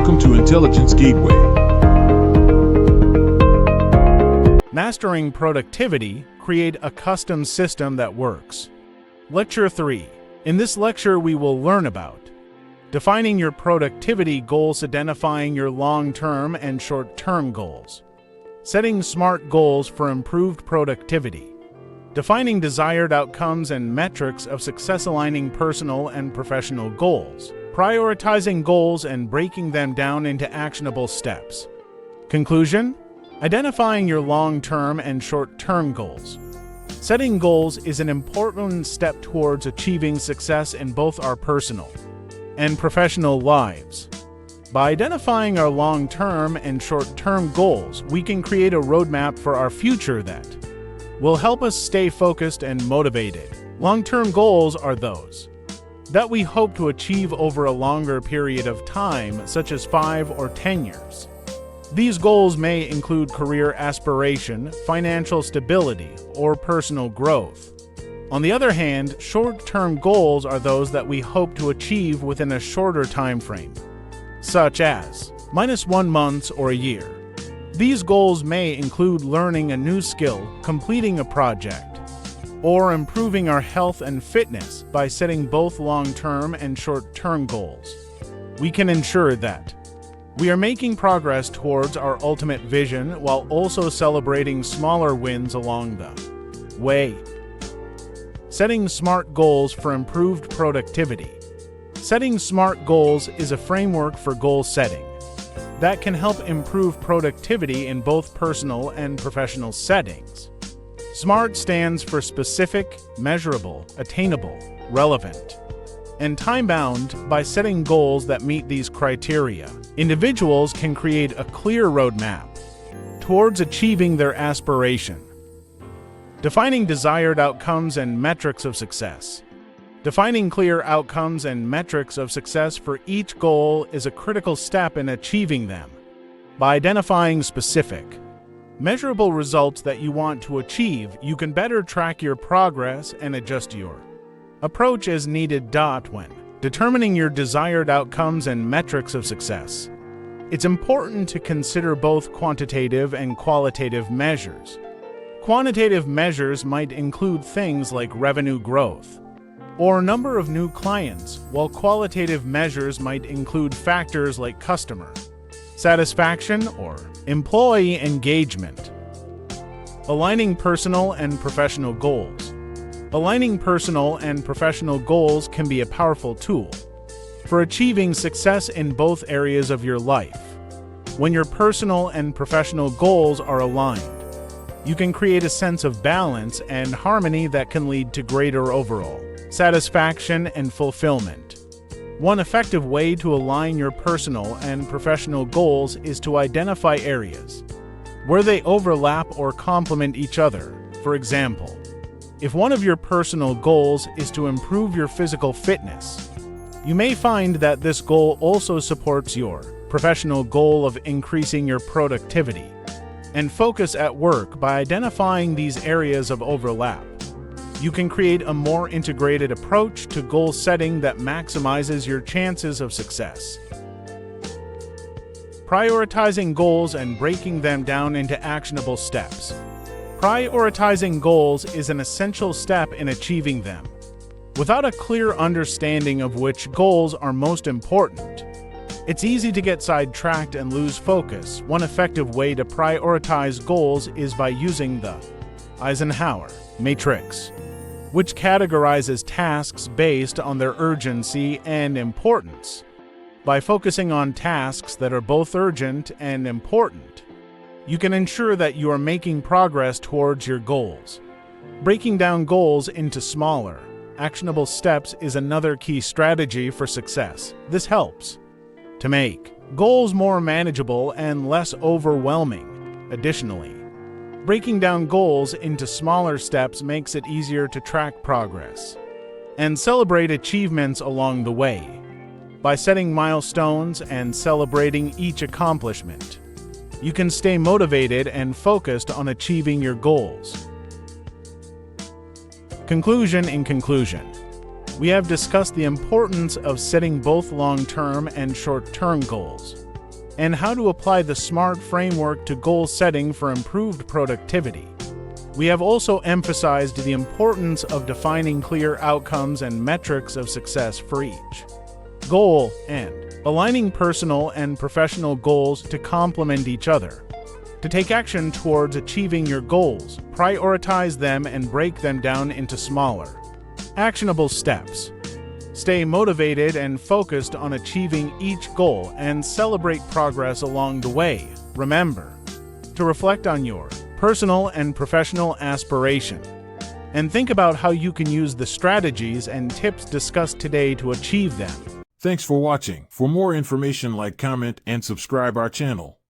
Welcome to Intelligence Gateway. Mastering productivity, create a custom system that works. Lecture 3. In this lecture, we will learn about defining your productivity goals, identifying your long-term and short-term goals, setting SMART goals for improved productivity, defining desired outcomes and metrics of success, aligning personal and professional goals, prioritizing goals and breaking them down into actionable steps. Conclusion: identifying your long-term and short-term goals. Setting goals is an important step towards achieving success in both our personal and professional lives. By identifying our long-term and short-term goals, we can create a roadmap for our future that will help us stay focused and motivated. Long-term goals are those that we hope to achieve over a longer period of time, such as 5 or 10 years. These goals may include career aspiration, financial stability, or personal growth. On the other hand, short-term goals are those that we hope to achieve within a shorter time frame, such as -1 month or a year. These goals may include learning a new skill, completing a project, or improving our health and fitness. By setting both long-term and short-term goals, we can ensure that we are making progress towards our ultimate vision while also celebrating smaller wins along the way. Setting SMART goals for improved productivity. Setting SMART goals is a framework for goal setting that can help improve productivity in both personal and professional settings. SMART stands for specific, measurable, attainable, relevant, and time-bound. By setting goals that meet these criteria, individuals can create a clear roadmap towards achieving their aspiration. Defining desired outcomes and metrics of success. Defining clear outcomes and metrics of success for each goal is a critical step in achieving them. By identifying specific, measurable results that you want to achieve, you can better track your progress and adjust your approach as needed. When determining your desired outcomes and metrics of success, it's important to consider both quantitative and qualitative measures. Quantitative measures might include things like revenue growth or number of new clients, while qualitative measures might include factors like customer satisfaction or employee engagement. Aligning personal and professional goals. Aligning personal and professional goals can be a powerful tool for achieving success in both areas of your life. When your personal and professional goals are aligned, you can create a sense of balance and harmony that can lead to greater overall satisfaction and fulfillment. One effective way to align your personal and professional goals is to identify areas where they overlap or complement each other. For example, if one of your personal goals is to improve your physical fitness, you may find that this goal also supports your professional goal of increasing your productivity and focus at work. By identifying these areas of overlap, you can create a more integrated approach to goal setting that maximizes your chances of success. Prioritizing goals and breaking them down into actionable steps. Prioritizing goals is an essential step in achieving them. Without a clear understanding of which goals are most important, it's easy to get sidetracked and lose focus. One effective way to prioritize goals is by using the Eisenhower Matrix, which categorizes tasks based on their urgency and importance. By focusing on tasks that are both urgent and important, you can ensure that you are making progress towards your goals. Breaking down goals into smaller, actionable steps is another key strategy for success. This helps to make goals more manageable and less overwhelming. Additionally, breaking down goals into smaller steps makes it easier to track progress and celebrate achievements along the way. By setting milestones and celebrating each accomplishment, you can stay motivated and focused on achieving your goals. Conclusion. In conclusion, we have discussed the importance of setting both long-term and short-term goals. and how to apply the SMART framework to goal setting for improved productivity. We have also emphasized the importance of defining clear outcomes and metrics of success for each goal and aligning personal and professional goals to complement each other. To take action towards achieving your goals, prioritize them and break them down into smaller, actionable steps. Stay motivated and focused on achieving each goal and celebrate progress along the way. Remember to reflect on your personal and professional aspiration and think about how you can use the strategies and tips discussed today to achieve them. Thanks for watching. For more information, like, comment, and subscribe our channel.